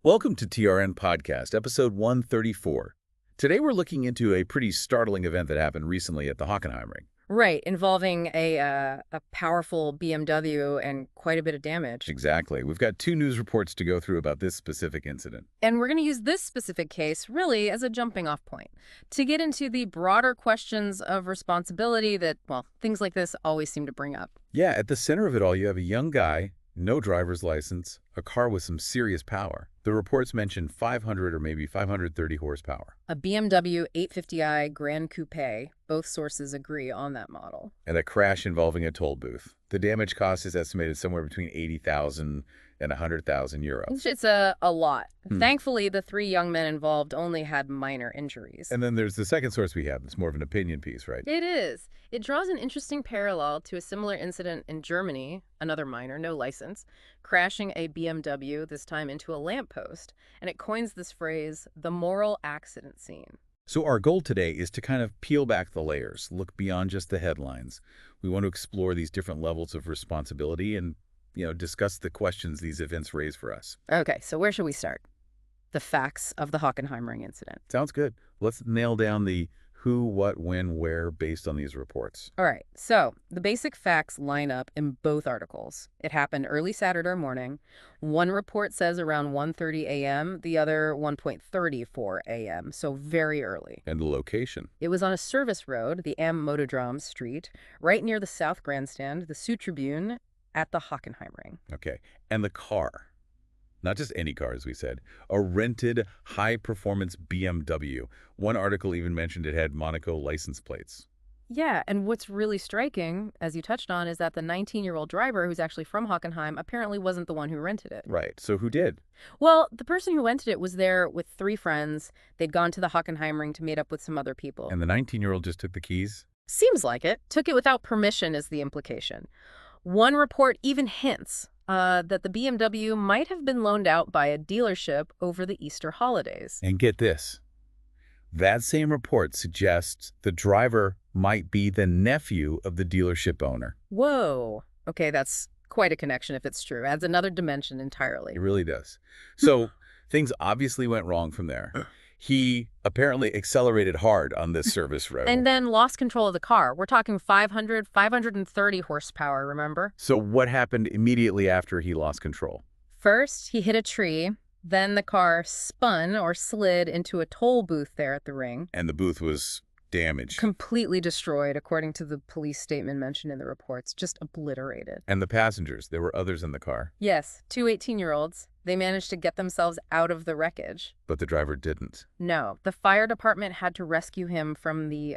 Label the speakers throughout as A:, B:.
A: Welcome to TRN Podcast, episode 134. Today we're looking into a pretty startling event that happened recently at the Hockenheimring.
B: Right, involving a powerful BMW and quite a bit of damage.
A: Exactly. We've got two news reports to go through about this specific incident.
B: And we're going to use this specific case really as a jumping off point to get into the broader questions of responsibility that, well, things like this always seem to bring up.
A: Yeah, at the center of it all, you have a young guy, no driver's license, a car with some serious power. The reports mention 500 or maybe 530 horsepower.
B: A BMW 850i Grand Coupe, both sources agree on that model.
A: And a crash involving a toll booth. The damage cost is estimated somewhere between 80,000 and 100,000 euros.
B: It's a lot. Thankfully, the three young men involved only had minor injuries.
A: And then there's the second source we have. It's more of an opinion piece, right?
B: It is. It draws an interesting parallel to a similar incident in Germany, another minor, no license, crashing a BMW, this time into a lamppost. And it coins this phrase, the moral accident scene.
A: So our goal today is to kind of peel back the layers, look beyond just the headlines. We want to explore these different levels of responsibility and discuss the questions these events raise for us.
B: Okay, so where should we start? The facts of the Hockenheimring incident.
A: Sounds good. Let's nail down the who, what, when, where based on these reports.
B: All right, so the basic facts line up in both articles. It happened early Saturday morning. One report says around 1:30 a.m., the other 1:34 a.m., so very early.
A: And the location?
B: It was on a service road, the Am Motodrom Street, right near the South Grandstand, the Südtribüne, at the Hockenheimring.
A: Okay, and the car. Not just any car, as we said. A rented, high-performance BMW. One article even mentioned it had Monaco license plates.
B: Yeah, and what's really striking, as you touched on, is that the 19-year-old driver, who's actually from Hockenheim, apparently wasn't the one who rented it.
A: Right, so who did?
B: Well, the person who rented it was there with three friends. They'd gone to the Hockenheimring to meet up with some other people.
A: And the 19-year-old just took the keys?
B: Seems like it. Took it without permission is the implication. One report even hints that the BMW might have been loaned out by a dealership over the Easter holidays.
A: And get this. That same report suggests the driver might be the nephew of the dealership owner.
B: Whoa. Okay, that's quite a connection if it's true. Adds another dimension entirely.
A: It really does. So things obviously went wrong from there. He apparently accelerated hard on this service road.
B: And then lost control of the car. We're talking 530 horsepower, remember?
A: So what happened immediately after he lost control?
B: First, he hit a tree. Then the car spun or slid into a toll booth there at the ring.
A: And the booth was damaged.
B: Completely destroyed, according to the police statement mentioned in the reports. Just obliterated.
A: And the passengers, there were others in the car.
B: Yes, two 18-year-olds. They managed to get themselves out of the wreckage.
A: But the driver didn't.
B: No, the fire department had to rescue him from the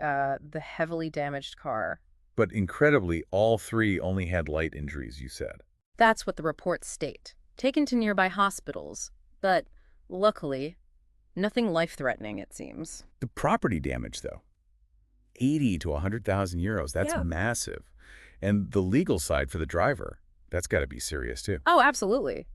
B: heavily damaged car.
A: But incredibly, all three only had light injuries, you said.
B: That's what the reports state. Taken to nearby hospitals. But luckily, nothing life-threatening, it seems.
A: The property damage, though. 80 to 100,000 euros. That's massive. And the legal side for the driver, that's got to be serious, too.
B: Oh, absolutely.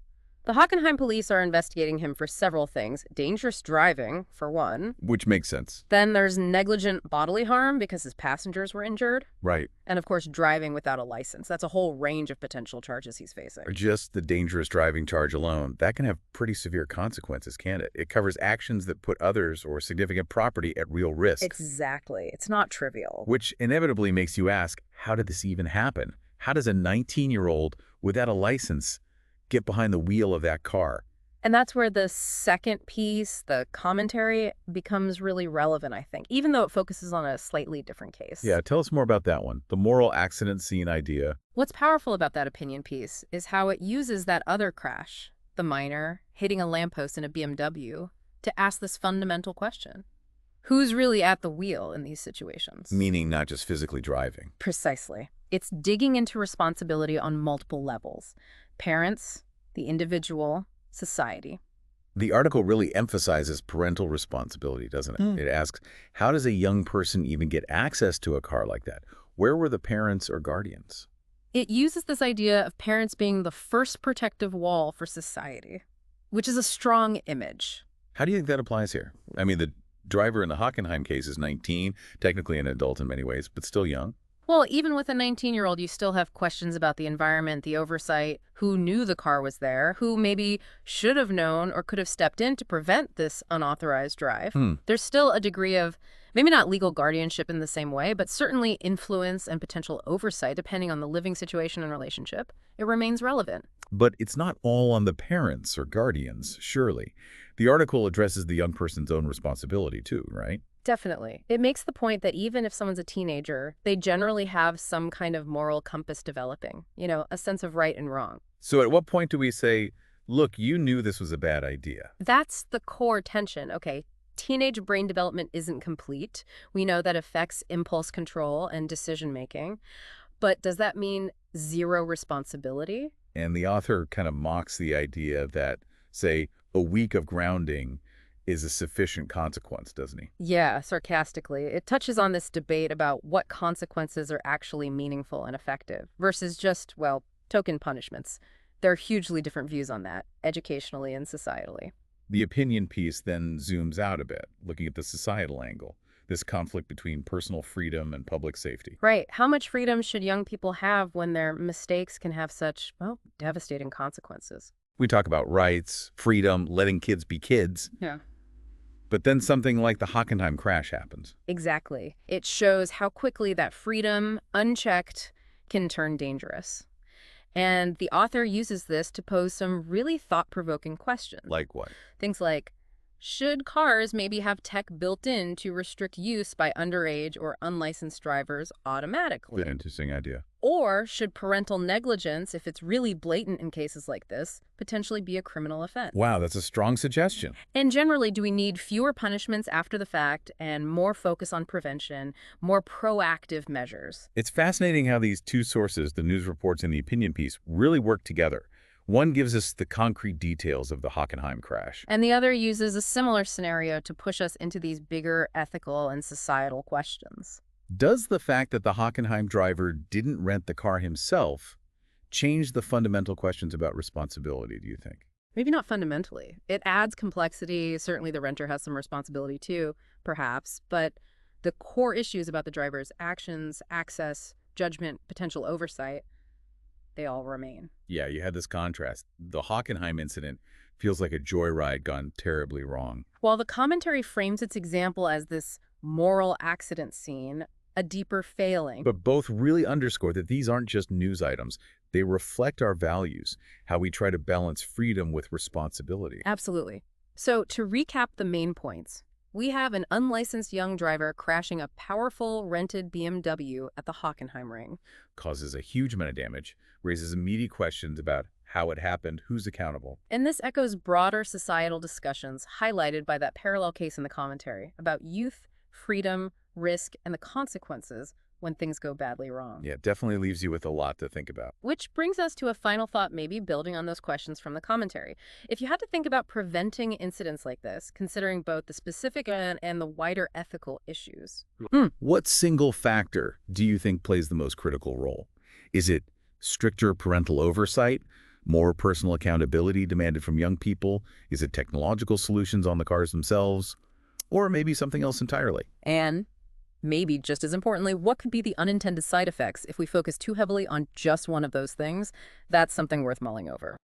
B: The Hockenheim police are investigating him for several things. Dangerous driving, for one.
A: Which makes sense.
B: Then there's negligent bodily harm because his passengers were injured.
A: Right.
B: And, of course, driving without a license. That's a whole range of potential charges he's facing.
A: Or just the dangerous driving charge alone. That can have pretty severe consequences, can't it? It covers actions that put others or significant property at real risk.
B: Exactly. It's not trivial.
A: Which inevitably makes you ask, how did this even happen? How does a 19-year-old without a license get behind the wheel of that car?
B: And that's where the second piece, the commentary, becomes really relevant, I think, even though it focuses on a slightly different case.
A: Yeah, tell us more about that one, the moral accident scene idea.
B: What's powerful about that opinion piece is how it uses that other crash, the minor hitting a lamppost in a BMW, to ask this fundamental question. Who's really at the wheel in these situations?
A: Meaning not just physically driving.
B: Precisely. It's digging into responsibility on multiple levels. Parents, the individual, society.
A: The article really emphasizes parental responsibility, doesn't it? It asks, how does a young person even get access to a car like that? Where were the parents or guardians?
B: It uses this idea of parents being the first protective wall for society, which is a strong image.
A: How do you think that applies here? I mean, the driver in the Hockenheim case is 19, technically an adult in many ways, but still young.
B: Well, even with a 19-year-old, you still have questions about the environment, the oversight, who knew the car was there, who maybe should have known or could have stepped in to prevent this unauthorized drive.
A: Hmm.
B: There's still a degree of, maybe not legal guardianship in the same way, but certainly influence and potential oversight depending on the living situation and relationship. It remains relevant.
A: But it's not all on the parents or guardians, surely. The article addresses the young person's own responsibility too, right?
B: Definitely. It makes the point that even if someone's a teenager, they generally have some kind of moral compass developing, a sense of right and wrong.
A: So at what point do we say, look, you knew this was a bad idea?
B: That's the core tension. Okay, teenage brain development isn't complete. We know that affects impulse control and decision making. But does that mean zero responsibility?
A: And the author kind of mocks the idea that, say, a week of grounding is a sufficient consequence, doesn't he?
B: Yeah, sarcastically. It touches on this debate about what consequences are actually meaningful and effective versus just, well, token punishments. There are hugely different views on that, educationally and societally.
A: The opinion piece then zooms out a bit, looking at the societal angle, this conflict between personal freedom and public safety.
B: Right. How much freedom should young people have when their mistakes can have such, well, devastating consequences?
A: We talk about rights, freedom, letting kids be kids.
B: Yeah.
A: But then something like the Hockenheim crash happens.
B: Exactly. It shows how quickly that freedom, unchecked, can turn dangerous. And the author uses this to pose some really thought-provoking questions.
A: Like what?
B: Things like, should cars maybe have tech built in to restrict use by underage or unlicensed drivers automatically?
A: Interesting idea.
B: Or should parental negligence, if it's really blatant in cases like this, potentially be a criminal offense?
A: Wow, that's a strong suggestion.
B: And generally, do we need fewer punishments after the fact and more focus on prevention, more proactive measures?
A: It's fascinating how these two sources, the news reports and the opinion piece, really work together. One gives us the concrete details of the Hockenheim crash.
B: And the other uses a similar scenario to push us into these bigger ethical and societal questions.
A: Does the fact that the Hockenheim driver didn't rent the car himself change the fundamental questions about responsibility, do you think?
B: Maybe not fundamentally. It adds complexity. Certainly the renter has some responsibility too, perhaps. But the core issues about the driver's actions, access, judgment, potential oversight, they all remain.
A: Yeah, you had this contrast. The Hockenheim incident feels like a joyride gone terribly wrong.
B: While the commentary frames its example as this moral accident scene, a deeper failing.
A: But both really underscore that these aren't just news items. They reflect our values, how we try to balance freedom with responsibility.
B: Absolutely. So to recap the main points, we have an unlicensed young driver crashing a powerful rented BMW at the Hockenheimring.
A: Causes a huge amount of damage, raises immediate questions about how it happened, who's accountable.
B: And this echoes broader societal discussions highlighted by that parallel case in the commentary about youth, freedom, risk, and the consequences when things go badly wrong.
A: Yeah, definitely leaves you with a lot to think about.
B: Which brings us to a final thought, maybe building on those questions from the commentary. If you had to think about preventing incidents like this, considering both the specific and the wider ethical issues.
A: What single factor do you think plays the most critical role? Is it stricter parental oversight, more personal accountability demanded from young people? Is it technological solutions on the cars themselves? Or maybe something else entirely?
B: And maybe just as importantly, what could be the unintended side effects if we focus too heavily on just one of those things? That's something worth mulling over.